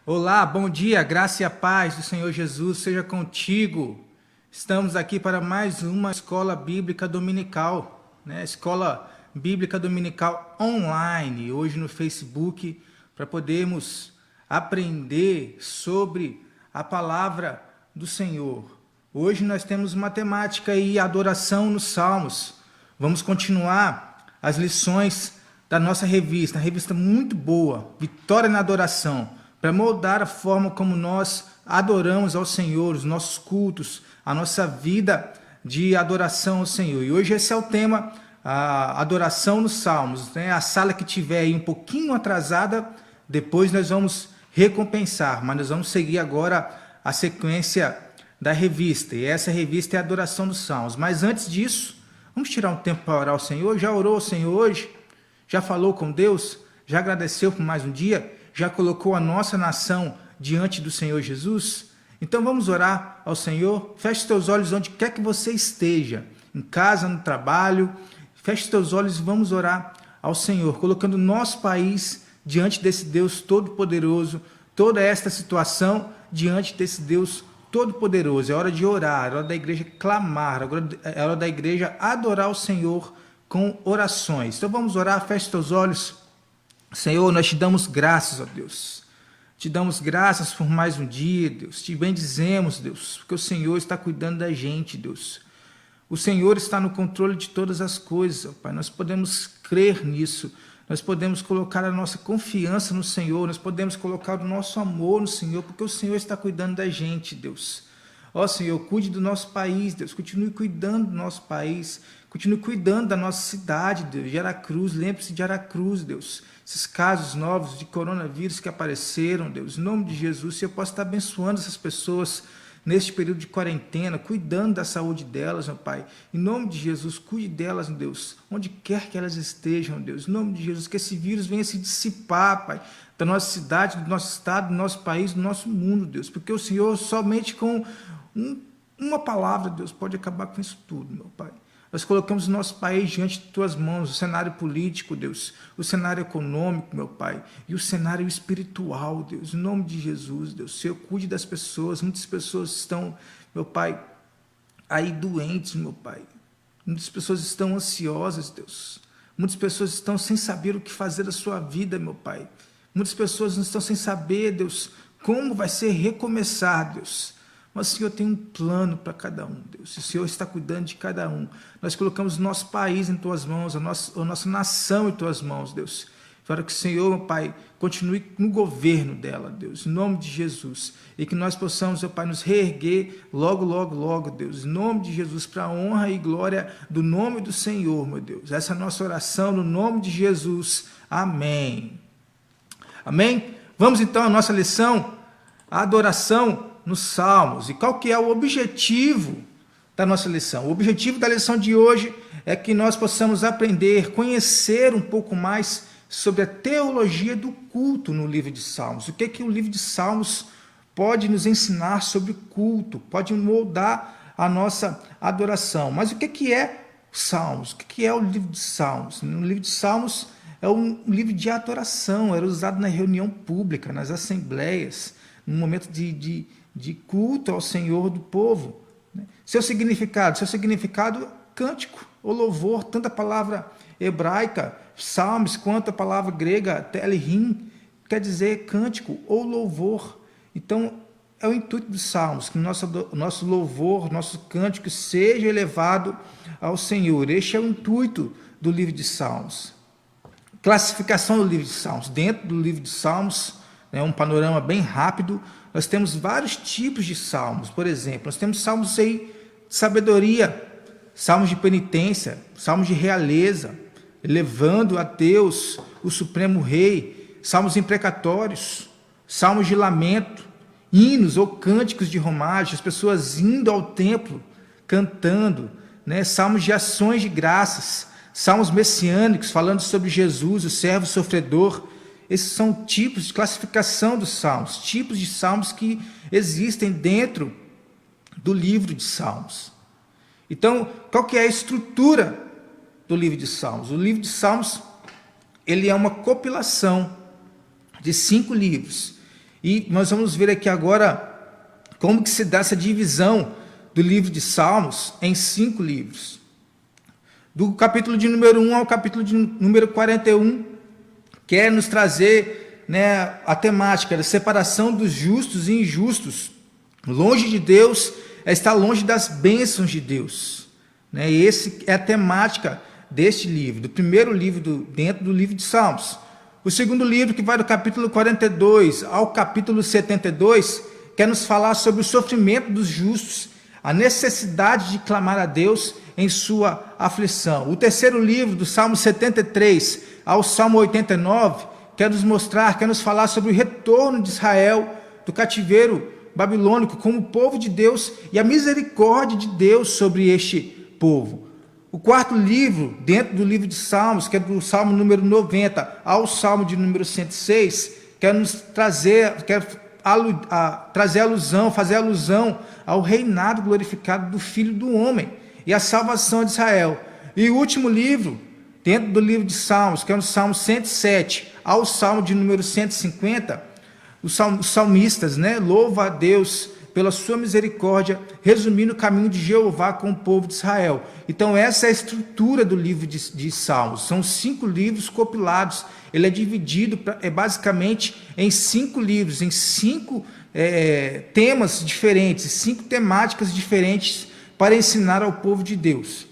Olá, bom dia, graça e a paz do Senhor Jesus seja contigo. Estamos aqui para mais uma escola bíblica dominical, né? Escola bíblica dominical online, hoje no Facebook, para podermos aprender sobre a palavra do Senhor. Hoje nós temos matemática e adoração nos Salmos. Vamos continuar as lições da nossa revista, uma revista muito boa, Vitória na Adoração, para moldar a forma como nós adoramos ao Senhor, os nossos cultos, a nossa vida de adoração ao Senhor. E hoje esse é o tema, a adoração nos Salmos, né? A sala que tiver aí um pouquinho atrasada, depois nós vamos recompensar, mas nós vamos seguir agora a sequência da revista, e essa revista é a adoração dos Salmos. Mas antes disso, vamos tirar um tempo para orar ao Senhor. Já orou ao Senhor hoje? Já falou com Deus? Já agradeceu por mais um dia? Já colocou a nossa nação diante do Senhor Jesus? Então vamos orar ao Senhor. Feche teus olhos onde quer que você esteja, em casa, no trabalho. Feche teus olhos e vamos orar ao Senhor, colocando o nosso país diante desse Deus Todo-Poderoso, toda esta situação diante desse Deus Todo-Poderoso. É hora de orar, é hora da igreja clamar, é hora da igreja adorar o Senhor com orações. Então vamos orar, feche teus olhos. Senhor, nós te damos graças, ó Deus. Te damos graças por mais um dia, Deus. Te bendizemos, Deus, porque o Senhor está cuidando da gente, Deus. O Senhor está no controle de todas as coisas, ó Pai. Nós podemos crer nisso. Nós podemos colocar a nossa confiança no Senhor. Nós podemos colocar o nosso amor no Senhor, porque o Senhor está cuidando da gente, Deus. Ó Senhor, cuide do nosso país, Deus. Continue cuidando do nosso país. Continue cuidando da nossa cidade, Deus. De Aracruz, lembre-se de Aracruz, Deus. Esses casos novos de coronavírus que apareceram, Deus. Em nome de Jesus, Senhor, possa estar abençoando essas pessoas neste período de quarentena, cuidando da saúde delas, meu Pai. Em nome de Jesus, cuide delas, Deus. Onde quer que elas estejam, Deus. Em nome de Jesus, que esse vírus venha se dissipar, Pai. Da nossa cidade, do nosso estado, do nosso país, do nosso mundo, Deus. Porque o Senhor, somente com uma palavra, Deus, pode acabar com isso tudo, meu Pai. Nós colocamos o nosso país diante de tuas mãos, o cenário político, Deus, o cenário econômico, meu Pai, e o cenário espiritual, Deus, em nome de Jesus, Deus. Senhor, cuide das pessoas. Muitas pessoas estão, meu Pai, aí doentes, meu Pai. Muitas pessoas estão ansiosas, Deus. Muitas pessoas estão sem saber o que fazer da sua vida, meu Pai. Muitas pessoas não estão sem saber, Deus, como vai ser recomeçar, Deus. Mas o Senhor tem um plano para cada um, Deus. O Senhor está cuidando de cada um. Nós colocamos o nosso país em tuas mãos, a nossa nação em tuas mãos, Deus. Para que o Senhor, meu Pai, continue no governo dela, Deus, em nome de Jesus. E que nós possamos, meu Pai, nos reerguer logo, logo, logo, Deus, em nome de Jesus, para a honra e glória do nome do Senhor, meu Deus. Essa é a nossa oração no nome de Jesus. Amém. Amém? Vamos então à nossa lição, a adoração nos Salmos. E qual que é o objetivo da nossa lição? O objetivo da lição de hoje é que nós possamos aprender, conhecer um pouco mais sobre a teologia do culto no livro de Salmos. O que que o livro de Salmos pode nos ensinar sobre culto, pode moldar a nossa adoração. Mas o que é Salmos? O que é o livro de Salmos? No livro de Salmos é um livro de adoração, era usado na reunião pública, nas assembleias, no momento de culto ao Senhor do povo. Seu significado, cântico ou louvor, tanto a palavra hebraica, psalms, quanto a palavra grega, telehim, quer dizer cântico ou louvor. Então, é o intuito dos salmos, que o nosso louvor, nosso cântico seja elevado ao Senhor. Este é o intuito do livro de Salmos. Classificação do livro de Salmos. Dentro do livro de Salmos, um panorama bem rápido, nós temos vários tipos de salmos. Por exemplo, nós temos salmos de sabedoria, salmos de penitência, salmos de realeza, elevando a Deus, o Supremo Rei, salmos imprecatórios, salmos de lamento, hinos ou cânticos de romagem, as pessoas indo ao templo, cantando, salmos de ações de graças, salmos messiânicos, falando sobre Jesus, o servo sofredor. Esses são tipos de classificação dos salmos, tipos de salmos que existem dentro do livro de Salmos. Então, qual que é a estrutura do livro de Salmos? O livro de Salmos, ele é uma compilação de 5 livros. E nós vamos ver aqui agora como que se dá essa divisão do livro de Salmos em 5 livros. Do capítulo de número 1 ao capítulo de número 41, quer nos trazer, né, a temática da separação dos justos e injustos. Longe de Deus é estar longe das bênçãos de Deus. Né? E essa é a temática deste livro, do primeiro livro dentro do livro de Salmos. O segundo livro, que vai do capítulo 42 ao capítulo 72, quer nos falar sobre o sofrimento dos justos, a necessidade de clamar a Deus em sua aflição. O terceiro livro, do Salmo 73 ao Salmo 89, quer nos mostrar, quer nos falar sobre o retorno de Israel do cativeiro babilônico como povo de Deus e a misericórdia de Deus sobre este povo. O quarto livro, dentro do livro de Salmos, que é do Salmo número 90 ao Salmo de número 106, quer nos trazer, fazer alusão ao reinado glorificado do Filho do Homem e a salvação de Israel. E o último livro, dentro do livro de Salmos, que é o Salmo 107 ao Salmo de número 150, os salmistas, né, louva a Deus pela sua misericórdia, resumindo o caminho de Jeová com o povo de Israel. Então essa é a estrutura do livro de Salmos. São 5 livros compilados. Ele é dividido basicamente em 5 livros, em 5 temas diferentes, 5 temáticas diferentes para ensinar ao povo de Deus.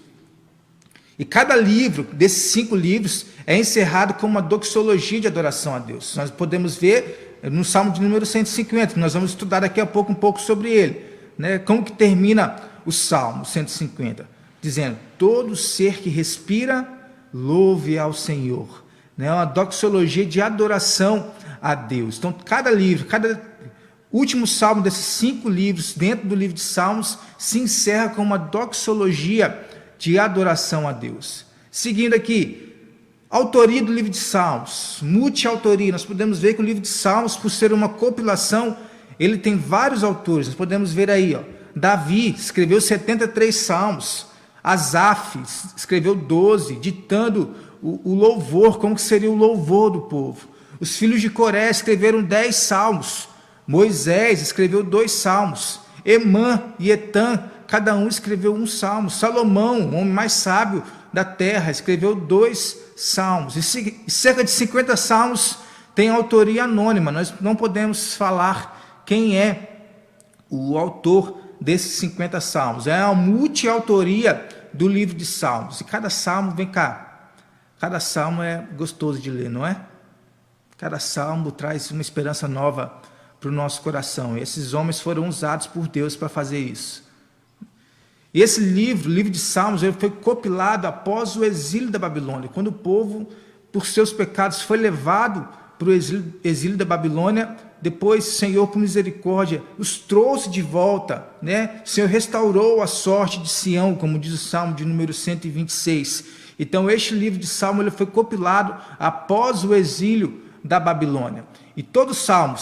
E cada livro desses 5 livros é encerrado com uma doxologia de adoração a Deus. Nós podemos ver no Salmo de número 150, que nós vamos estudar daqui a pouco um pouco sobre ele, né? Como que termina o Salmo 150? Dizendo: todo ser que respira, louve ao Senhor. Né? Uma doxologia de adoração a Deus. Então, cada livro, cada último salmo desses 5 livros, dentro do livro de Salmos, se encerra com uma doxologia de adoração a Deus. Seguindo aqui, autoria do livro de Salmos, multiautoria. Nós podemos ver que o livro de Salmos, por ser uma compilação, ele tem vários autores. Nós podemos ver aí, ó, Davi escreveu 73 salmos, Asaf escreveu 12, ditando o louvor, como que seria o louvor do povo. Os filhos de Coré escreveram 10 salmos, Moisés escreveu 2 salmos, Emã e Etã, cada um escreveu 1 salmo. Salomão, o homem mais sábio da terra, escreveu 2 salmos. E cerca de 50 salmos têm autoria anônima. Nós não podemos falar quem é o autor desses 50 salmos. É a multiautoria do livro de Salmos. E cada salmo, vem cá, cada salmo é gostoso de ler, não é? Cada salmo traz uma esperança nova para o nosso coração. E esses homens foram usados por Deus para fazer isso. E esse livro, o livro de Salmos, ele foi compilado após o exílio da Babilônia, quando o povo, por seus pecados, foi levado para o exílio da Babilônia. Depois, o Senhor, por misericórdia, os trouxe de volta, né? O Senhor restaurou a sorte de Sião, como diz o Salmo de número 126. Então, este livro de Salmo, ele foi compilado após o exílio da Babilônia. E todo o Salmo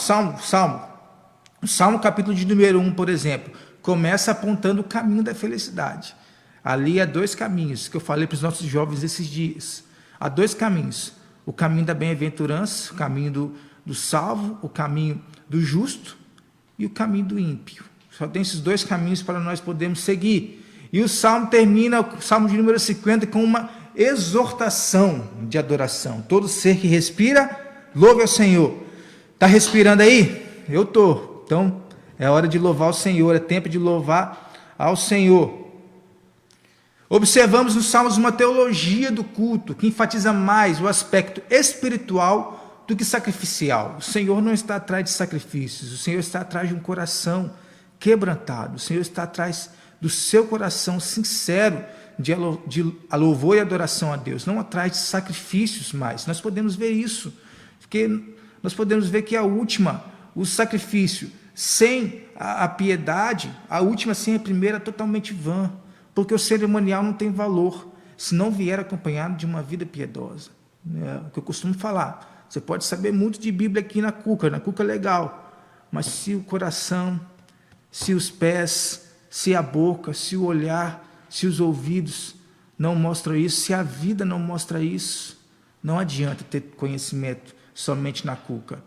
capítulo de número 1, por exemplo, começa apontando o caminho da felicidade. Ali há 2 caminhos, que eu falei para os nossos jovens esses dias. Há 2 caminhos: o caminho da bem-aventurança, o caminho do salvo, o caminho do justo e o caminho do ímpio. Só tem esses 2 caminhos para nós podermos seguir. E o Salmo termina, o Salmo de número 50, com uma exortação de adoração. Todo ser que respira, louve ao Senhor. Está respirando aí? Eu estou. Então, é hora de louvar o Senhor, é tempo de louvar ao Senhor. Observamos nos Salmos uma teologia do culto que enfatiza mais o aspecto espiritual do que sacrificial. O Senhor não está atrás de sacrifícios, o Senhor está atrás de um coração quebrantado, o Senhor está atrás do seu coração sincero de louvor e adoração a Deus, não atrás de sacrifícios mais. Nós podemos ver isso, porque nós podemos ver que o sacrifício sem a piedade, a última sem a primeira é totalmente vã, porque o cerimonial não tem valor se não vier acompanhado de uma vida piedosa. É o que eu costumo falar. Você pode saber muito de Bíblia aqui na cuca é legal, mas se o coração, se os pés, se a boca, se o olhar, se os ouvidos não mostram isso, se a vida não mostra isso, não adianta ter conhecimento somente na cuca.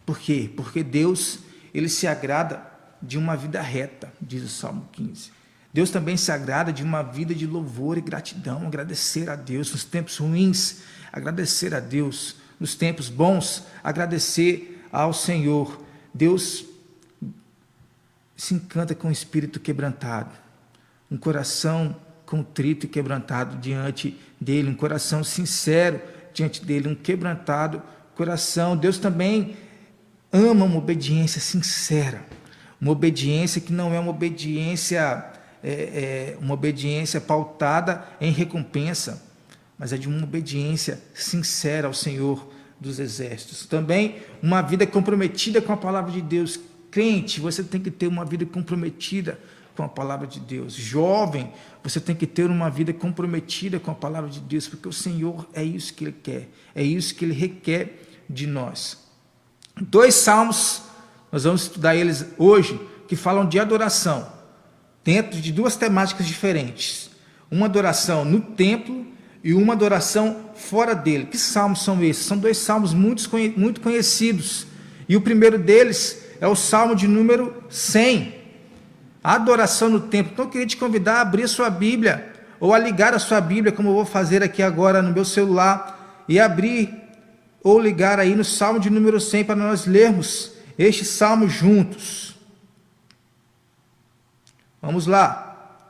Por quê? Porque Deus, ele se agrada de uma vida reta, diz o Salmo 15. Deus também se agrada de uma vida de louvor e gratidão, agradecer a Deus nos tempos ruins, agradecer a Deus nos tempos bons, agradecer ao Senhor. Deus se encanta com o espírito quebrantado, um coração contrito e quebrantado diante dele, um coração sincero diante dele, um quebrantado coração. Deus também ama uma obediência sincera, uma obediência que não é uma obediência pautada em recompensa, mas é de uma obediência sincera ao Senhor dos Exércitos. Também uma vida comprometida com a palavra de Deus. Crente, você tem que ter uma vida comprometida com a palavra de Deus. Jovem, você tem que ter uma vida comprometida com a palavra de Deus, porque o Senhor é isso que Ele quer, é isso que Ele requer de nós. 2 salmos, nós vamos estudar eles hoje, que falam de adoração, dentro de 2 temáticas diferentes. Uma adoração no templo e uma adoração fora dele. Que salmos são esses? São 2 salmos muito conhecidos. E o primeiro deles é o salmo de número 100. A adoração no templo. Então eu queria te convidar a abrir a sua Bíblia, ou a ligar a sua Bíblia, como eu vou fazer aqui agora no meu celular, e abrir ou ligar aí no salmo de número 100 para nós lermos este salmo juntos. Vamos lá.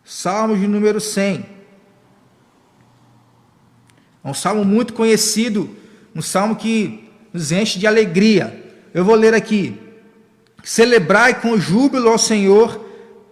Salmo de número 100. É um salmo muito conhecido, um salmo que nos enche de alegria. Eu vou ler aqui. Celebrai com júbilo ao Senhor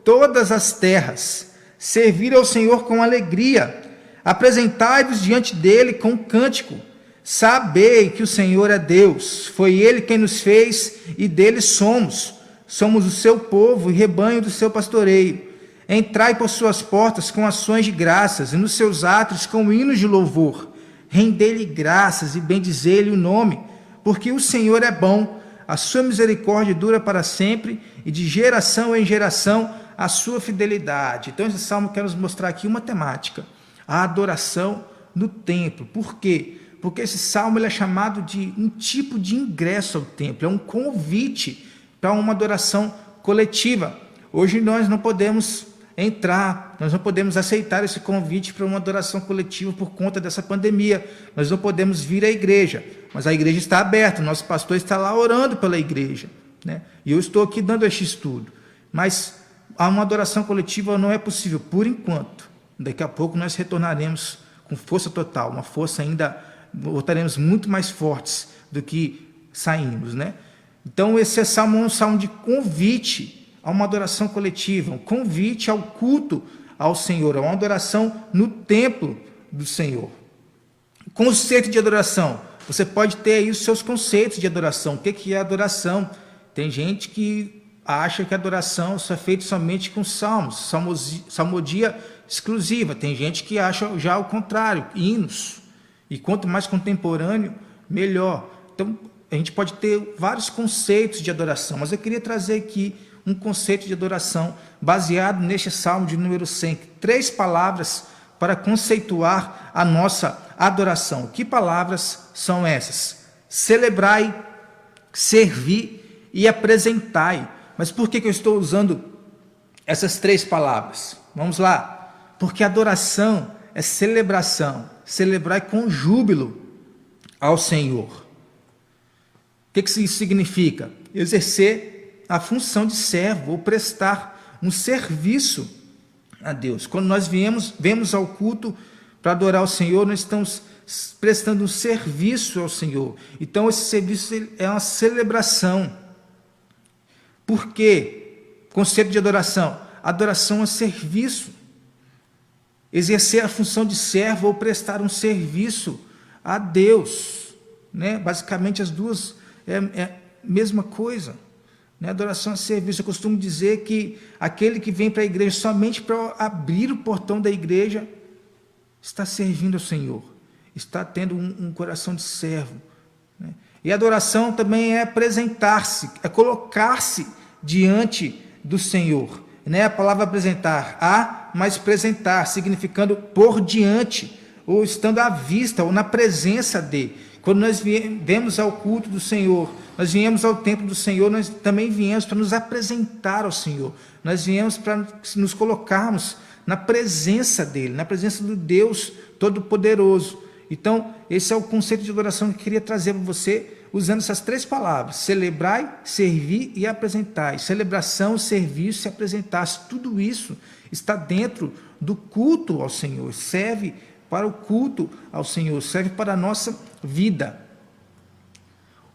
todas as terras, servir ao Senhor com alegria, apresentai-vos diante dele com cântico, sabei que o Senhor é Deus, foi ele quem nos fez e dele somos o seu povo e rebanho do seu pastoreio. Entrai por suas portas com ações de graças e nos seus átrios com hinos de louvor, rendei-lhe graças e bendizei-lhe o nome, porque o Senhor é bom, a sua misericórdia dura para sempre, e de geração em geração a sua fidelidade. Então esse salmo quer nos mostrar aqui uma temática, a adoração no templo. Por quê? Porque esse salmo ele é chamado de um tipo de ingresso ao templo, é um convite para uma adoração coletiva. Hoje nós não podemos entrar, nós não podemos aceitar esse convite para uma adoração coletiva por conta dessa pandemia. Nós não podemos vir à igreja, mas a igreja está aberta, o nosso pastor está lá orando pela igreja, né? E eu estou aqui dando este estudo, mas uma adoração coletiva não é possível por enquanto. Daqui a pouco nós retornaremos com força total, uma força ainda, voltaremos muito mais fortes do que saímos, né? Então esse salmo é um salmo de convite a uma adoração coletiva, um convite ao culto ao Senhor, a uma adoração no templo do Senhor. Conceito de adoração. Você pode ter aí os seus conceitos de adoração. O que é adoração? Tem gente que acha que a adoração só é feita somente com salmos, salmodia exclusiva. Tem gente que acha já o contrário, hinos. E quanto mais contemporâneo, melhor. Então, a gente pode ter vários conceitos de adoração, mas eu queria trazer aqui um conceito de adoração baseado neste salmo de número 100. 3 palavras para conceituar a nossa adoração. Que palavras são essas? Celebrai, servir e apresentai. Mas por que eu estou usando essas 3 palavras? Vamos lá. Porque adoração é celebração. Celebrai com júbilo ao Senhor. O que isso significa? Exercer a função de servo, ou prestar um serviço a Deus. Quando nós vemos ao culto para adorar o Senhor, nós estamos prestando um serviço ao Senhor. Então esse serviço é uma celebração. Por quê? Conceito de adoração. Adoração é serviço. Exercer a função de servo ou prestar um serviço a Deus, né? Basicamente as duas é a mesma coisa. Adoração é serviço. Eu costumo dizer que aquele que vem para a igreja somente para abrir o portão da igreja está servindo ao Senhor, está tendo um coração de servo, né? E adoração também é apresentar-se, é colocar-se diante do Senhor. Não é a palavra apresentar, mas apresentar, significando por diante, ou estando à vista, ou na presença de. Quando nós viemos ao culto do Senhor, nós viemos ao templo do Senhor, nós também viemos para nos apresentar ao Senhor. Nós viemos para nos colocarmos na presença dEle, na presença do Deus Todo-Poderoso. Então, esse é o conceito de adoração que eu queria trazer para você, usando essas 3 palavras: celebrai, servir e apresentar. Celebração, serviço e apresentar. Tudo isso está dentro do culto ao Senhor, serve para o culto ao Senhor, serve para a nossa vida.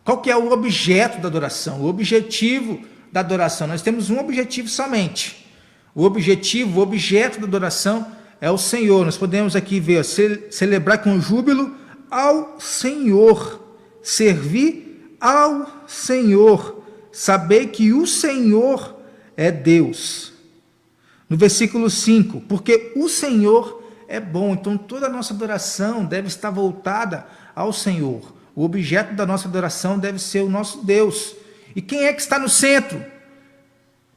Qual que é o objeto da adoração? O objetivo da adoração. Nós temos um objetivo somente. O objeto da adoração é o Senhor. Nós podemos aqui ver, celebrar com júbilo ao Senhor, servir ao Senhor, saber que o Senhor é Deus. No versículo 5, porque o Senhor é bom. Então toda a nossa adoração deve estar voltada ao Senhor. O objeto da nossa adoração deve ser o nosso Deus. E quem é que está no centro?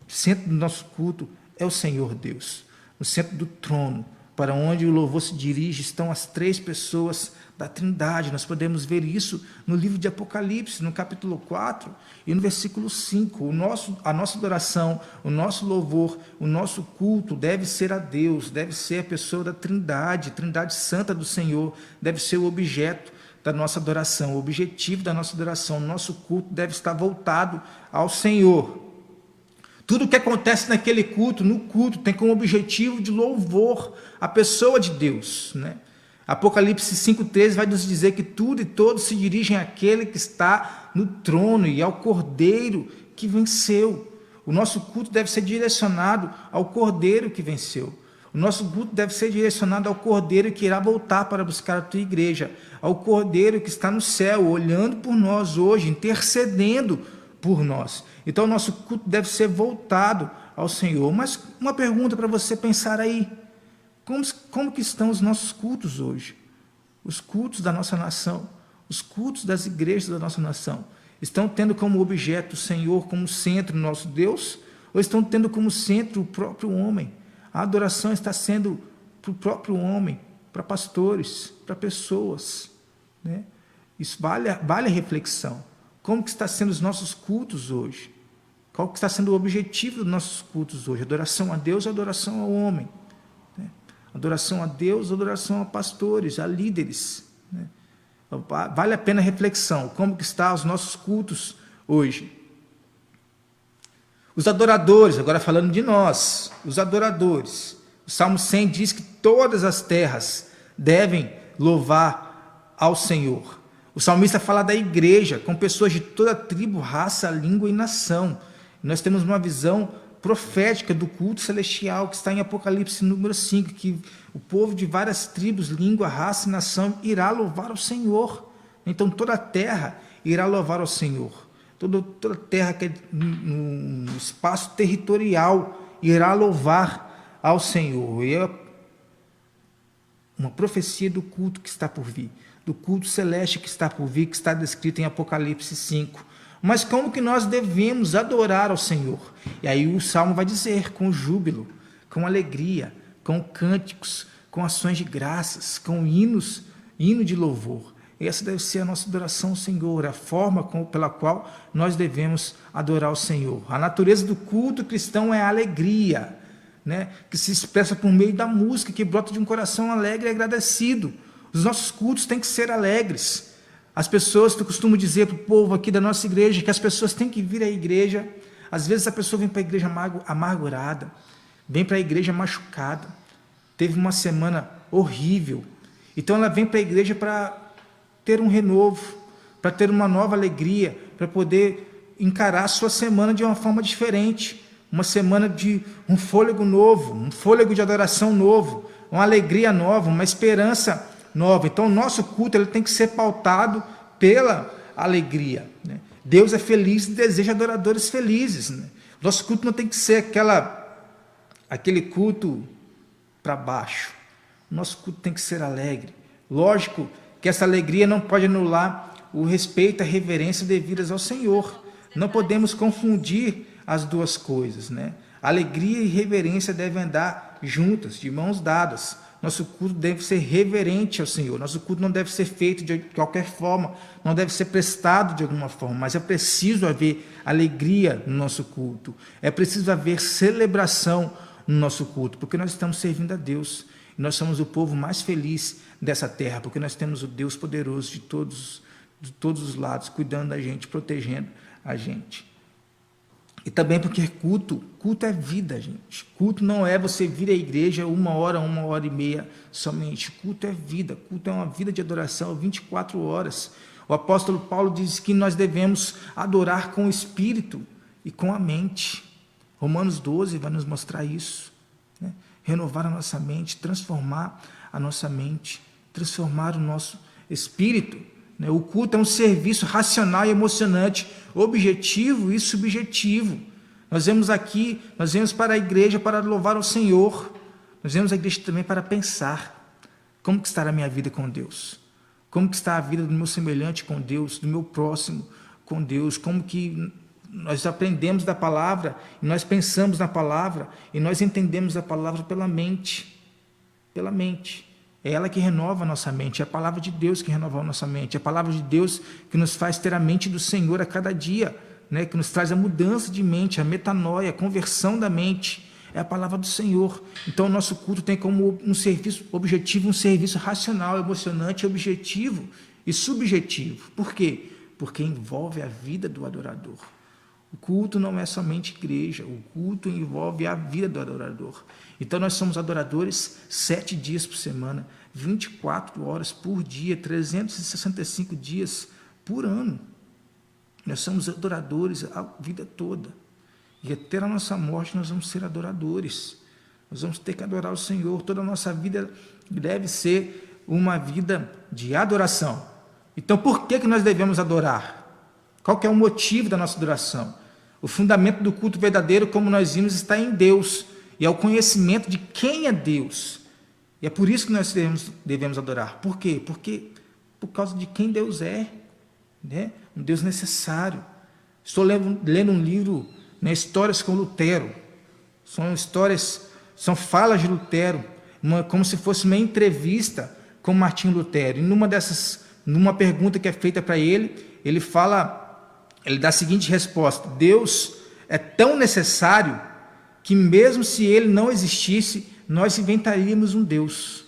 O centro do nosso culto é o Senhor Deus. No centro do trono, para onde o louvor se dirige, estão as 3 pessoas da Trindade. Nós podemos ver isso no livro de Apocalipse, no capítulo 4 e no versículo 5. A nossa adoração, o nosso louvor, o nosso culto deve ser a Deus, deve ser a pessoa da Trindade, Trindade Santa do Senhor, deve ser o objeto da nossa adoração, o objetivo da nossa adoração. O nosso culto deve estar voltado ao Senhor. Tudo que acontece naquele culto, no culto, tem como objetivo de louvor a pessoa de Deus, né? Apocalipse 5,13 vai nos dizer que tudo e todos se dirigem àquele que está no trono e ao Cordeiro que venceu. O nosso culto deve ser direcionado ao Cordeiro que venceu. O nosso culto deve ser direcionado ao Cordeiro que irá voltar para buscar a tua igreja, ao Cordeiro que está no céu, olhando por nós hoje, intercedendo por nós. Então o nosso culto deve ser voltado ao Senhor. Mas uma pergunta para você pensar aí: como que estão os nossos cultos hoje? Os cultos da nossa nação, os cultos das igrejas da nossa nação, estão tendo como objeto o Senhor como centro, nosso Deus, ou estão tendo como centro o próprio homem? A adoração está sendo para o próprio homem, para pastores, para pessoas, né? Isso vale a reflexão. Como que está sendo os nossos cultos hoje? Qual que está sendo o objetivo dos nossos cultos hoje? Adoração a Deus ou adoração ao homem? Né? Adoração a Deus ou adoração a pastores, a líderes? Né? Vale a pena a reflexão. Como que estão os nossos cultos hoje? Os adoradores, agora falando de nós, os adoradores. O Salmo 100 diz que todas as terras devem louvar ao Senhor. O salmista fala da igreja, com pessoas de toda tribo, raça, língua e nação. Nós temos uma visão profética do culto celestial, que está em Apocalipse número 5, que o povo de várias tribos, língua, raça e nação irá louvar ao Senhor. Então toda a terra irá louvar ao Senhor. Toda terra que é no espaço territorial irá louvar ao Senhor. E é uma profecia do culto que está por vir, do culto celeste que está por vir, que está descrito em Apocalipse 5. Mas como que nós devemos adorar ao Senhor? E aí o Salmo vai dizer: com júbilo, com alegria, com cânticos, com ações de graças, com hino de louvor. Essa deve ser a nossa adoração ao Senhor, a forma pela qual nós devemos adorar ao Senhor. A natureza do culto cristão é a alegria, né? Que se expressa por meio da música, que brota de um coração alegre e agradecido. Os nossos cultos têm que ser alegres. As pessoas, eu costumo dizer para o povo aqui da nossa igreja, que as pessoas têm que vir à igreja. Às vezes a pessoa vem para a igreja amargurada, vem para a igreja machucada, teve uma semana horrível. Então ela vem para a igreja para ter um renovo, para ter uma nova alegria, para poder encarar a sua semana de uma forma diferente, uma semana de um fôlego novo, um fôlego de adoração novo, uma alegria nova, uma esperança nova. Então o nosso culto ele tem que ser pautado pela alegria, né? Deus é feliz e deseja adoradores felizes, né? Nosso culto não tem que ser aquele culto para baixo. Nosso culto tem que ser alegre. Lógico que essa alegria não pode anular o respeito e a reverência devidas ao Senhor. Não podemos confundir as duas coisas, né? Alegria e reverência devem andar juntas, de mãos dadas. nosso culto deve ser reverente ao Senhor, nosso culto não deve ser feito de qualquer forma, não deve ser prestado de alguma forma, mas é preciso haver alegria no nosso culto, é preciso haver celebração no nosso culto, porque nós estamos servindo a Deus, e nós somos o povo mais feliz dessa terra, porque nós temos o Deus poderoso de todos os lados, cuidando da gente, protegendo a gente. E também porque culto é vida, gente. Culto não é você vir à igreja 1 hora e meia somente. Culto é vida, culto é uma vida de adoração 24 horas. O apóstolo Paulo diz que nós devemos adorar com o espírito e com a mente. Romanos 12 vai nos mostrar isso, né? Renovar a nossa mente, transformar a nossa mente, transformar o nosso espírito. O culto é um serviço racional e emocionante, objetivo e subjetivo. Nós vemos para a igreja para louvar ao Senhor. Nós vemos a igreja também para pensar. Como que está a minha vida com Deus? Como que está a vida do meu semelhante com Deus, do meu próximo com Deus? Como que nós aprendemos da palavra, e nós pensamos na palavra, e nós entendemos a palavra pela mente. Pela mente. É ela que renova a nossa mente, é a palavra de Deus que renova a nossa mente, é a palavra de Deus que nos faz ter a mente do Senhor a cada dia, né? Que nos traz a mudança de mente, a metanoia, a conversão da mente, é a palavra do Senhor. Então o nosso culto tem como um serviço objetivo, um serviço racional, emocionante, objetivo e subjetivo. Por quê? Porque envolve a vida do adorador. O culto não é somente igreja, o culto envolve a vida do adorador. Então nós somos adoradores 7 dias por semana, 24 horas por dia, 365 dias por ano. Nós somos adoradores a vida toda. E até a nossa morte nós vamos ser adoradores. Nós vamos ter que adorar o Senhor. Toda a nossa vida deve ser uma vida de adoração. Então por que nós devemos adorar? Qual que é o motivo da nossa adoração? O fundamento do culto verdadeiro, como nós vimos, está em Deus. E é o conhecimento de quem é Deus. E é por isso que nós devemos adorar. Por quê? Porque por causa de quem Deus é, né? Um Deus necessário. Estou lendo um livro, né, Histórias com Lutero. São falas de Lutero, como se fosse uma entrevista com Martinho Lutero. E numa pergunta que é feita para ele, ele dá a seguinte resposta: Deus é tão necessário que mesmo se ele não existisse, nós inventaríamos um Deus,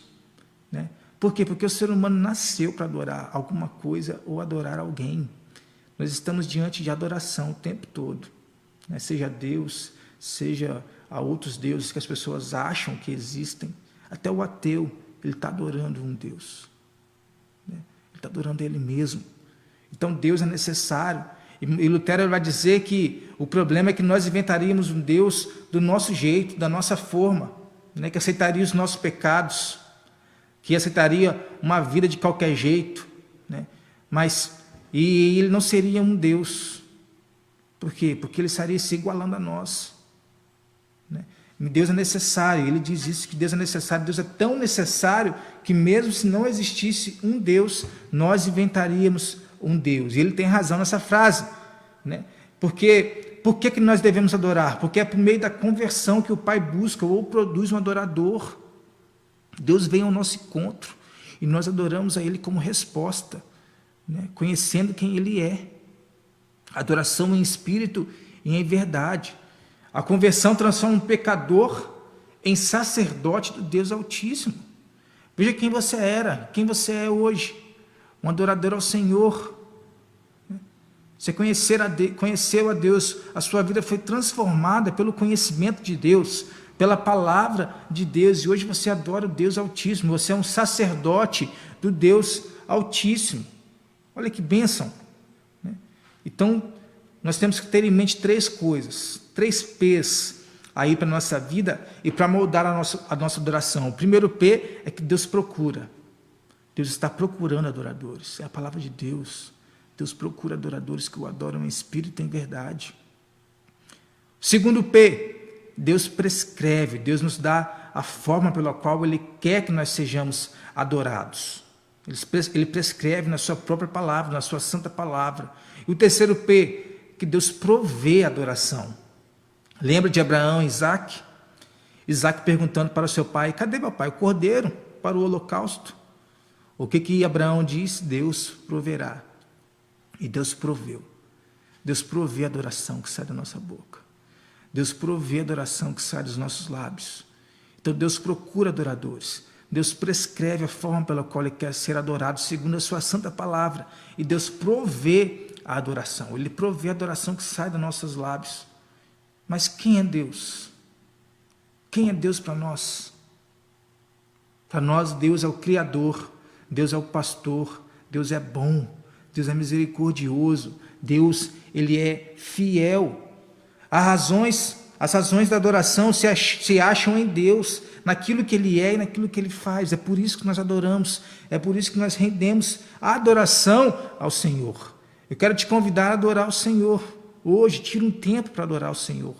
né? Por quê? Porque o ser humano nasceu para adorar alguma coisa ou adorar alguém. Nós estamos diante de adoração o tempo todo, né? Seja a Deus, seja a outros deuses que as pessoas acham que existem. Até o ateu, ele está adorando um Deus, né? Ele está adorando ele mesmo. Então Deus é necessário. E Lutero vai dizer que o problema é que nós inventaríamos um Deus do nosso jeito, da nossa forma, né? Que aceitaria os nossos pecados, que aceitaria uma vida de qualquer jeito, né? E ele não seria um Deus. Por quê? Porque ele estaria se igualando a nós, né? Deus é necessário, ele diz isso, que Deus é necessário. Deus é tão necessário que mesmo se não existisse um Deus, nós inventaríamos um Deus. E ele tem razão nessa frase, né? Porque por que nós devemos adorar? Porque é por meio da conversão que o Pai busca ou produz um adorador. Deus vem ao nosso encontro e nós adoramos a Ele como resposta, né? Conhecendo quem Ele é. Adoração em espírito e em verdade. A conversão transforma um pecador em sacerdote do Deus Altíssimo. Veja quem você era, quem você é hoje. Um adorador ao Senhor. Você conheceu a Deus, a sua vida foi transformada pelo conhecimento de Deus, pela palavra de Deus, e hoje você adora o Deus Altíssimo, você é um sacerdote do Deus Altíssimo. Olha que bênção, né? Então, nós temos que ter em mente 3 coisas, 3 P's aí para a nossa vida e para moldar a nossa adoração. O primeiro P é que Deus procura. Deus está procurando adoradores, é a palavra de Deus. Deus procura adoradores que o adoram em espírito e em verdade. Segundo P, Deus prescreve, Deus nos dá a forma pela qual Ele quer que nós sejamos adorados. Ele prescreve na sua própria palavra, na sua santa palavra. E o terceiro P, que Deus provê a adoração. Lembra de Abraão e Isaac? Isaac perguntando para o seu pai: cadê meu pai? O cordeiro. para o holocausto. O que Abraão disse? Deus proverá. E Deus proveu. Deus provê a adoração que sai da nossa boca. Deus provê a adoração que sai dos nossos lábios. Então Deus procura adoradores. Deus prescreve a forma pela qual Ele quer ser adorado, segundo a sua santa palavra. E Deus provê a adoração. Ele provê a adoração que sai dos nossos lábios. Mas quem é Deus? Quem é Deus para nós? Para nós, Deus é o Criador. Deus é o pastor. Deus é bom. Deus é misericordioso. Deus, Ele é fiel. As razões da adoração se acham em Deus, naquilo que Ele é e naquilo que Ele faz. É por isso que nós adoramos, é por isso que nós rendemos a adoração ao Senhor. Eu quero te convidar a adorar o Senhor. Hoje, tira um tempo para adorar o Senhor,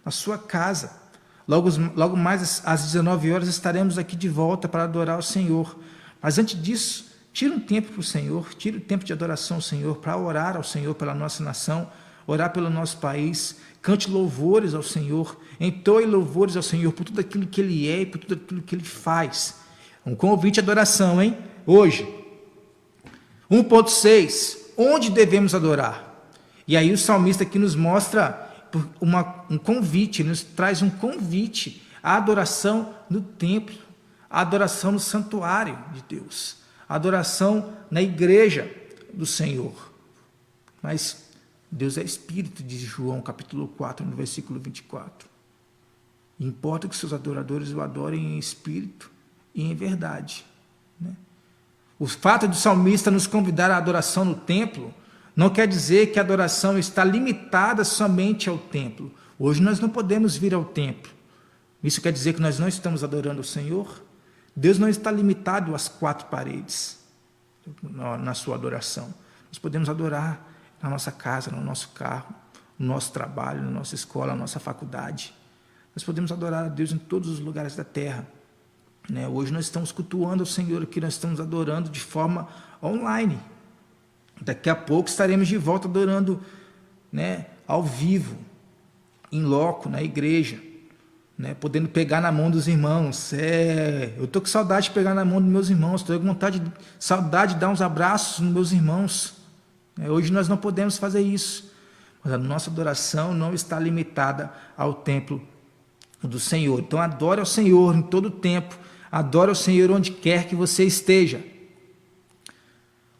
na sua casa. Logo mais às 19 horas estaremos aqui de volta para adorar o Senhor. Mas antes disso, tira um tempo para o Senhor, tira um tempo de adoração ao Senhor, para orar ao Senhor pela nossa nação, orar pelo nosso país. Cante louvores ao Senhor, entoe louvores ao Senhor por tudo aquilo que Ele é e por tudo aquilo que Ele faz. Um convite à adoração, hein? Hoje. 1.6. Onde devemos adorar? E aí o salmista aqui nos mostra um convite, nos traz um convite à adoração no templo, à adoração no santuário de Deus, à adoração na igreja do Senhor. Mas Deus é Espírito, diz João capítulo 4, no versículo 24. Importa que seus adoradores o adorem em espírito e em verdade. Né? O fato do salmista nos convidar à adoração no templo não quer dizer que a adoração está limitada somente ao templo. Hoje nós não podemos vir ao templo. Isso quer dizer que nós não estamos adorando o Senhor? Deus não está limitado às 4 paredes na sua adoração. Nós podemos adorar na nossa casa, no nosso carro, no nosso trabalho, na nossa escola, na nossa faculdade. Nós podemos adorar a Deus em todos os lugares da terra. Né? Hoje nós estamos cultuando o Senhor aqui, nós estamos adorando de forma online. Daqui a pouco estaremos de volta adorando, né, ao vivo, em loco, na igreja, né, podendo pegar na mão dos irmãos. Eu estou com saudade de pegar na mão dos meus irmãos, estou com saudade de dar uns abraços nos meus irmãos. Hoje nós não podemos fazer isso, mas a nossa adoração não está limitada ao templo do Senhor. Então adore ao Senhor em todo o tempo, adore ao Senhor onde quer que você esteja.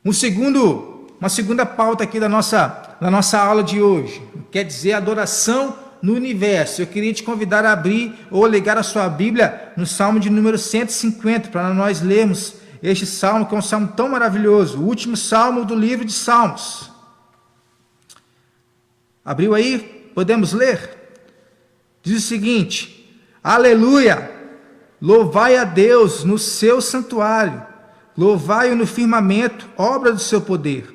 Uma segunda pauta aqui da nossa aula de hoje, quer dizer adoração no universo. Eu queria te convidar a abrir ou ligar a sua Bíblia no Salmo de número 150, para nós lermos este salmo, que é um salmo tão maravilhoso, o último salmo do livro de Salmos. Abriu aí? Podemos ler? Diz o seguinte: Aleluia! Louvai a Deus no seu santuário, louvai-o no firmamento, obra do seu poder.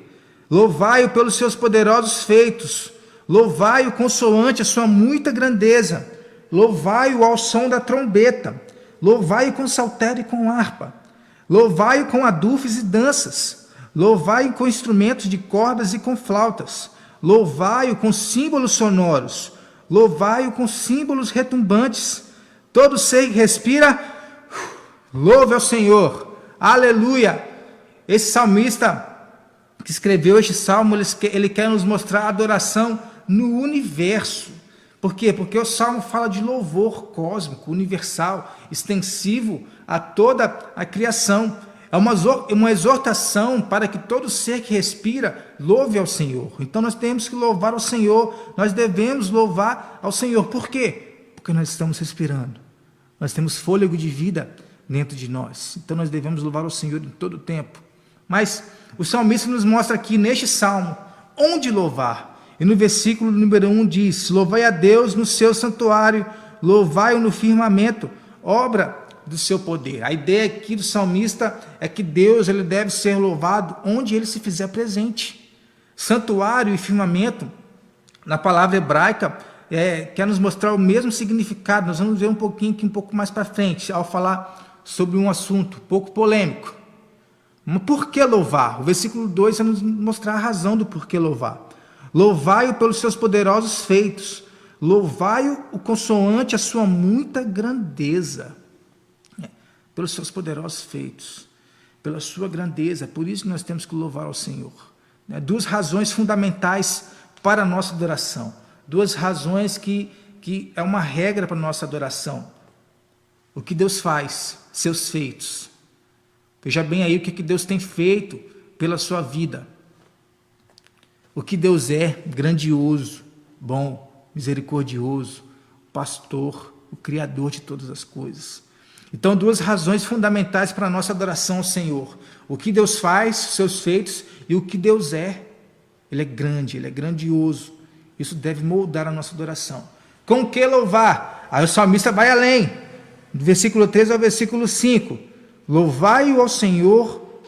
Louvai-o pelos seus poderosos feitos, louvai-o consoante a sua muita grandeza, louvai-o ao som da trombeta, louvai-o com saltério e com harpa, louvai-o com adufes e danças, louvai-o com instrumentos de cordas e com flautas, louvai-o com símbolos sonoros, louvai-o com símbolos retumbantes. Todo ser que respira, louve ao Senhor. Aleluia! Esse salmista que escreveu este salmo, ele quer nos mostrar a adoração no universo. Por quê? Porque o salmo fala de louvor cósmico, universal, extensivo a toda a criação. É uma exortação para que todo ser que respira louve ao Senhor. Então nós temos que louvar ao Senhor, nós devemos louvar ao Senhor. Por quê? Porque nós estamos respirando, nós temos fôlego de vida dentro de nós. Então nós devemos louvar ao Senhor em todo o tempo. Mas o salmista nos mostra aqui neste salmo onde louvar. E no versículo número 1 diz: louvai a Deus no seu santuário, louvai-o no firmamento, obra do seu poder. A ideia aqui do salmista é que Deus, ele deve ser louvado onde ele se fizer presente. Santuário e firmamento, na palavra hebraica, quer nos mostrar o mesmo significado. Nós vamos ver um pouco mais para frente, ao falar sobre um assunto um pouco polêmico. Mas por que louvar? O versículo 2 vai nos mostrar a razão do porquê louvar. Louvai-o pelos seus poderosos feitos, louvai-o consoante a sua muita grandeza. pelos seus poderosos feitos, pela sua grandeza. Por isso que nós temos que louvar ao Senhor. Duas razões fundamentais para a nossa adoração. Duas razões que é uma regra para a nossa adoração. O que Deus faz, seus feitos. Veja bem aí o que Deus tem feito pela sua vida. O que Deus é: grandioso, bom, misericordioso, pastor, o Criador de todas as coisas. Então, duas razões fundamentais para a nossa adoração ao Senhor. O que Deus faz, seus feitos, e o que Deus é. Ele é grande, Ele é grandioso. Isso deve moldar a nossa adoração. Com que louvar? Aí o salmista vai além. Do versículo 3 ao versículo 5. Louvai-o ao Senhor,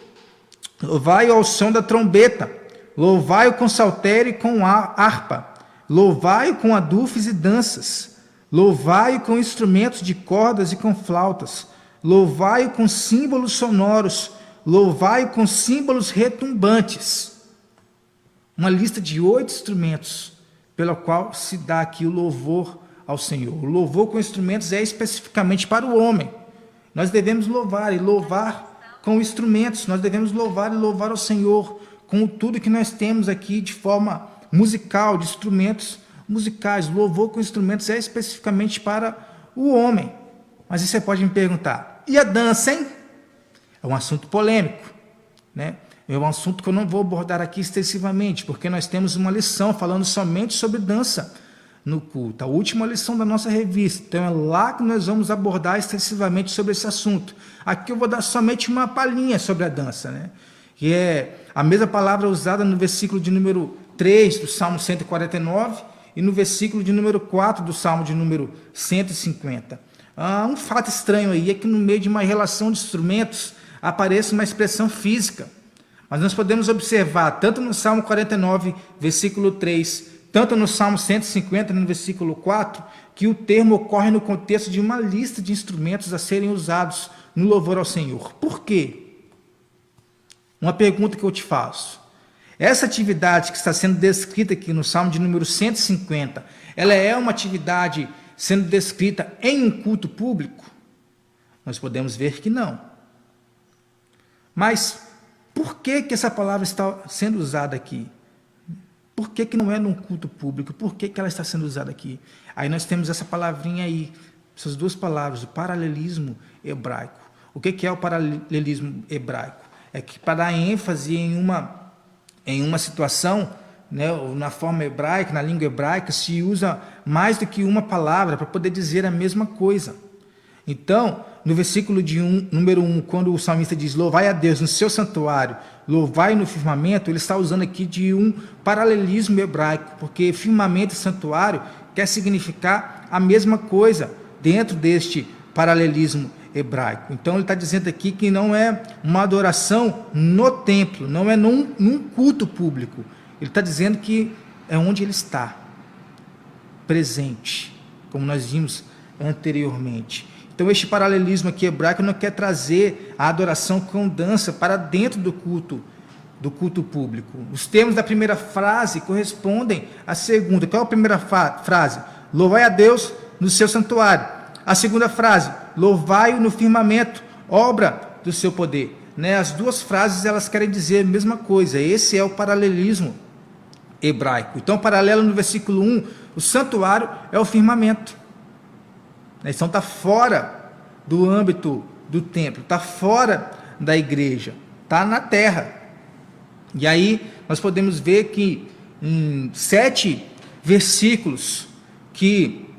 louvai-o ao som da trombeta, louvai-o com saltério e com harpa, louvai-o com adufes e danças, louvai-o com instrumentos de cordas e com flautas, louvai-o com símbolos sonoros, louvai-o com símbolos retumbantes. Uma lista de 8 instrumentos pela qual se dá aqui o louvor ao Senhor. O louvor com instrumentos é especificamente para o homem. Nós devemos louvar e louvar com instrumentos. Nós devemos louvar e louvar ao Senhor com tudo que nós temos aqui de forma musical, de instrumentos musicais. Louvor com instrumentos é especificamente para o homem. Mas aí você pode me perguntar, e a dança, hein? É um assunto polêmico, né? É um assunto que eu não vou abordar aqui extensivamente, porque nós temos uma lição falando somente sobre dança no culto, a última lição da nossa revista. Então é lá que nós vamos abordar extensivamente sobre esse assunto. Aqui eu vou dar somente uma palhinha sobre a dança, né? Que é a mesma palavra usada no versículo de número 3 do Salmo 149 e no versículo de número 4 do Salmo de número 150. Um fato estranho aí é que no meio de uma relação de instrumentos apareça uma expressão física. Mas nós podemos observar, tanto no Salmo 49, versículo 3, tanto no Salmo 150, no versículo 4, que o termo ocorre no contexto de uma lista de instrumentos a serem usados no louvor ao Senhor. Por quê? Uma pergunta que eu te faço. Essa atividade que está sendo descrita aqui no Salmo de número 150, ela é uma atividade sendo descrita em um culto público? Nós podemos ver que não. Mas por que essa palavra está sendo usada aqui? Por que não é num culto público? Por que ela está sendo usada aqui? Aí nós temos essa palavrinha aí, essas duas palavras, o paralelismo hebraico. O que é o paralelismo hebraico? É que para dar ênfase em uma situação, né, na forma hebraica, na língua hebraica, se usa mais do que uma palavra para poder dizer a mesma coisa. Então, no versículo número 1, quando o salmista diz, louvai a Deus no seu santuário, louvai no firmamento, ele está usando aqui de um paralelismo hebraico, porque firmamento e santuário quer significar a mesma coisa dentro deste paralelismo hebraico. Então ele está dizendo aqui que não é uma adoração no templo, não é num culto público. Ele está dizendo que é onde ele está, presente, como nós vimos anteriormente. Então este paralelismo aqui hebraico não quer trazer a adoração com dança para dentro do culto público. Os termos da primeira frase correspondem à segunda. Qual é a primeira frase? Louvai a Deus no seu santuário. A segunda frase, louvai-o no firmamento, obra do seu poder. Né? As duas frases elas querem dizer a mesma coisa. Esse é o paralelismo hebraico. Então, paralelo no versículo 1, o santuário é o firmamento. Então está fora do âmbito do templo, está fora da igreja, está na terra. E aí nós podemos ver que em 7 versículos que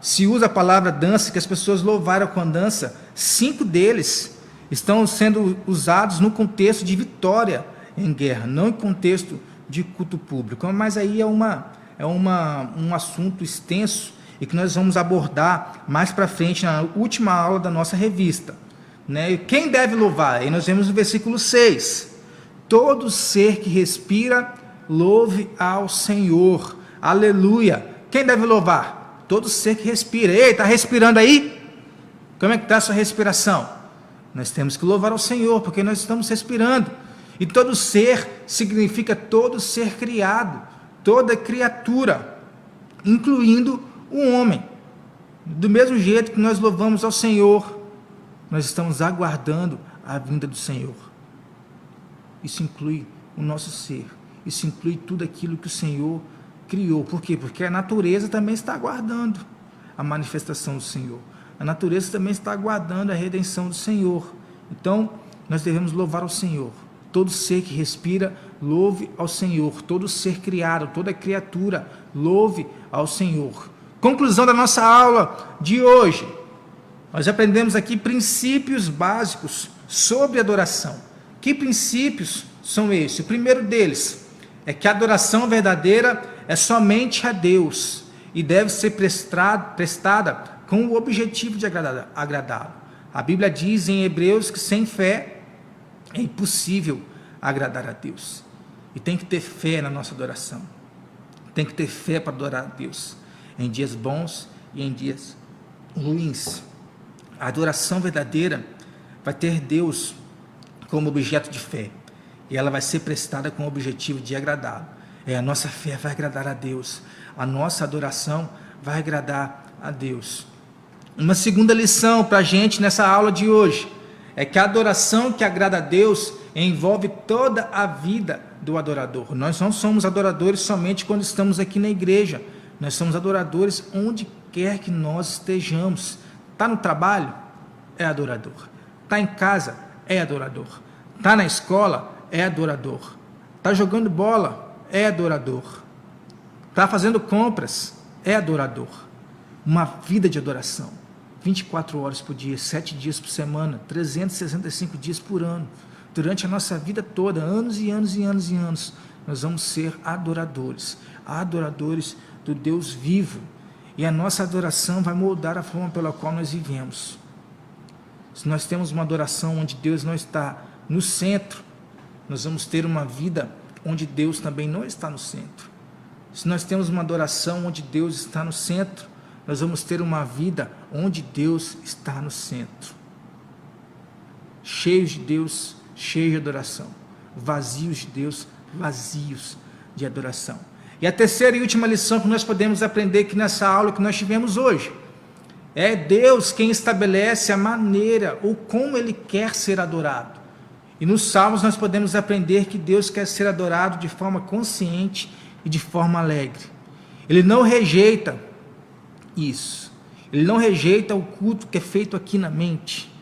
se usa a palavra dança, que as pessoas louvaram com dança, 5 deles estão sendo usados no contexto de vitória em guerra, não em contexto de culto público. Mas aí é um assunto extenso e que nós vamos abordar mais para frente na última aula da nossa revista. Né? Quem deve louvar? Aí nós vemos no versículo 6. Todo ser que respira, louve ao Senhor. Aleluia. Quem deve louvar? Todo ser que respira. Ei, está respirando aí? Como é que está a sua respiração? Nós temos que louvar ao Senhor, porque nós estamos respirando. E todo ser significa todo ser criado, toda criatura, incluindo o homem. Do mesmo jeito que nós louvamos ao Senhor nós estamos aguardando a vinda do Senhor. Isso inclui o nosso ser, isso inclui tudo aquilo que o Senhor criou. Por quê? Porque a natureza também está aguardando a manifestação do Senhor. A natureza também está aguardando a redenção do Senhor. Então, nós devemos louvar ao Senhor. Todo ser que respira, louve ao Senhor. Todo ser criado, toda criatura, louve ao Senhor. Conclusão da nossa aula de hoje. Nós aprendemos aqui princípios básicos sobre adoração. Que princípios são esses? O primeiro deles é que a adoração verdadeira é somente a Deus e deve ser prestada com o objetivo de agradá-lo. A Bíblia diz em Hebreus que sem fé é impossível agradar a Deus. E tem que ter fé na nossa adoração. Tem que ter fé para adorar a Deus em dias bons e em dias ruins. A adoração verdadeira vai ter Deus como objeto de fé, e ela vai ser prestada com o objetivo de agradá-lo. A nossa fé vai agradar a Deus, a nossa adoração vai agradar a Deus. Uma segunda lição para a gente nessa aula de hoje é que a adoração que agrada a Deus envolve toda a vida do adorador. Nós não somos adoradores somente quando estamos aqui na igreja, nós somos adoradores onde quer que nós estejamos. Está no trabalho? É adorador. Está em casa? É adorador. Está na escola? É adorador. Está jogando bola? É adorador. Está fazendo compras? É adorador. Uma vida de adoração. 24 horas por dia, 7 dias por semana, 365 dias por ano. Durante a nossa vida toda, anos e anos e anos e anos, nós vamos ser adoradores. Adoradores do Deus vivo. E a nossa adoração vai moldar a forma pela qual nós vivemos. Se nós temos uma adoração onde Deus não está no centro, nós vamos ter uma vida onde Deus também não está no centro. Se nós temos uma adoração onde Deus está no centro, nós vamos ter uma vida onde Deus está no centro. Cheios de Deus, cheios de adoração. Vazios de Deus, vazios de adoração. E a terceira e última lição que nós podemos aprender aqui nessa aula que nós tivemos hoje é Deus quem estabelece a maneira ou como Ele quer ser adorado. E nos Salmos nós podemos aprender que Deus quer ser adorado de forma consciente e de forma alegre. Ele não rejeita isso. Ele não rejeita o culto que é feito aqui na mente,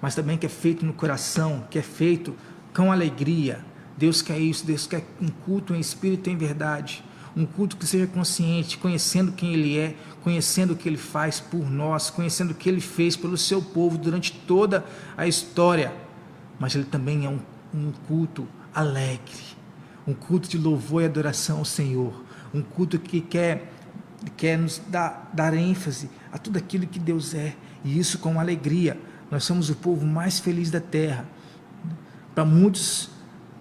mas também que é feito no coração, que é feito com alegria. Deus quer isso, Deus quer um culto em espírito e em verdade. Um culto que seja consciente, conhecendo quem Ele é, conhecendo o que Ele faz por nós, conhecendo o que Ele fez pelo seu povo durante toda a história. Mas Ele também é um culto alegre, um culto de louvor e adoração ao Senhor, um culto que quer nos dar ênfase a tudo aquilo que Deus é, e isso com alegria. Nós somos o povo mais feliz da terra. Para muitos,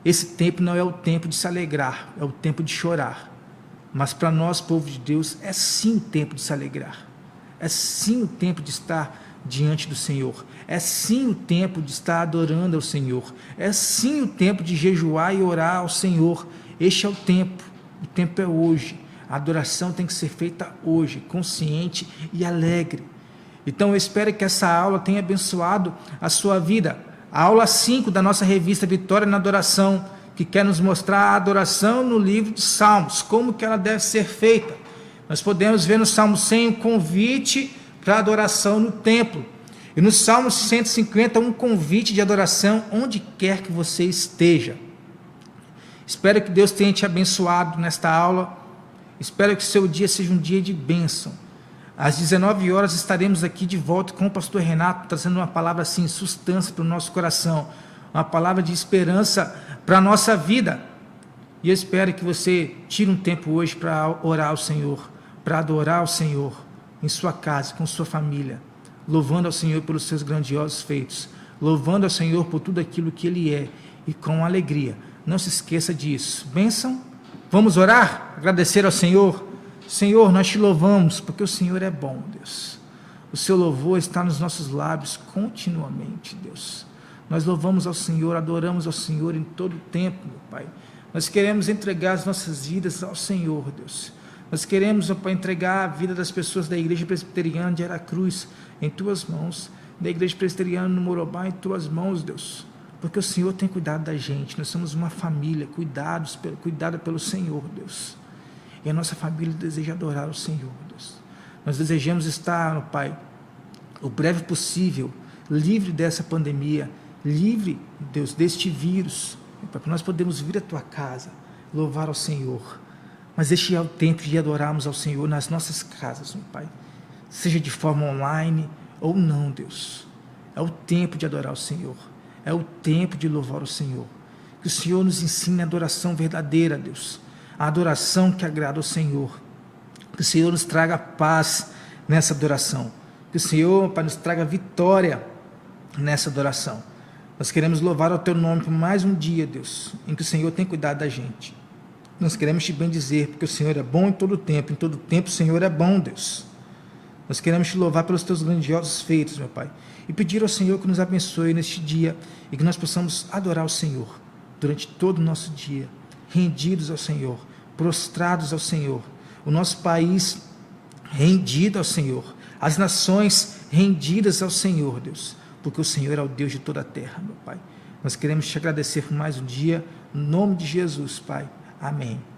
esse tempo não é o tempo de se alegrar, é o tempo de chorar. Mas para nós, povo de Deus, é sim o tempo de se alegrar. É sim o tempo de estar diante do Senhor. É sim o tempo de estar adorando ao Senhor. É sim o tempo de jejuar e orar ao Senhor. Este é o tempo é hoje. A adoração tem que ser feita hoje, consciente e alegre. Então eu espero que essa aula tenha abençoado a sua vida. A aula 5 da nossa revista Vitória na Adoração, que quer nos mostrar a adoração no livro de Salmos, como que ela deve ser feita. Nós podemos ver no Salmo 100 um convite para adoração no templo. E no Salmo 150 um convite de adoração onde quer que você esteja. Espero que Deus tenha te abençoado nesta aula. Espero que seu dia seja um dia de bênção. Às 19 horas estaremos aqui de volta com o pastor Renato, trazendo uma palavra assim, substância para o nosso coração, uma palavra de esperança para a nossa vida. E eu espero que você tire um tempo hoje para orar ao Senhor, para adorar ao Senhor, em sua casa, com sua família, louvando ao Senhor pelos seus grandiosos feitos, louvando ao Senhor por tudo aquilo que Ele é, e com alegria. Não se esqueça disso. Bênção? Vamos orar? Agradecer ao Senhor? Senhor, nós te louvamos, porque o Senhor é bom, Deus. O seu louvor está nos nossos lábios continuamente, Deus. Nós louvamos ao Senhor, adoramos ao Senhor em todo o tempo, meu Pai. Nós queremos entregar as nossas vidas ao Senhor, Deus. Nós queremos, Pai, entregar a vida das pessoas da Igreja Presbiteriana de Aracruz em Tuas mãos. da Igreja Presbiteriana no Morobá em tuas mãos, Deus, porque o Senhor tem cuidado da gente, nós somos uma família cuidada pelo Senhor, Deus, e a nossa família deseja adorar o Senhor, Deus. Nós desejamos estar, Pai, o breve possível, livre dessa pandemia, livre, Deus, deste vírus, para que nós podemos vir à tua casa, louvar ao Senhor. Mas este é o tempo de adorarmos ao Senhor nas nossas casas, meu Pai, seja de forma online ou não, Deus. É o tempo de adorar o Senhor, é o tempo de louvar o Senhor. Que o Senhor nos ensine a adoração verdadeira, Deus, a adoração que agrada ao Senhor. Que o Senhor nos traga paz nessa adoração, que o Senhor, Pai, nos traga vitória nessa adoração. Nós queremos louvar o teu nome por mais um dia, Deus, em que o Senhor tem cuidado da gente. Nós queremos te bendizer, porque o Senhor é bom em todo tempo o Senhor é bom, Deus. Nós queremos te louvar pelos teus grandiosos feitos, meu Pai, e pedir ao Senhor que nos abençoe neste dia, e que nós possamos adorar o Senhor, durante todo o nosso dia, rendidos ao Senhor, prostrados ao Senhor, o nosso país rendido ao Senhor, as nações rendidas ao Senhor, Deus, porque o Senhor é o Deus de toda a terra, meu Pai. Nós queremos te agradecer por mais um dia, em nome de Jesus, Pai. Amém.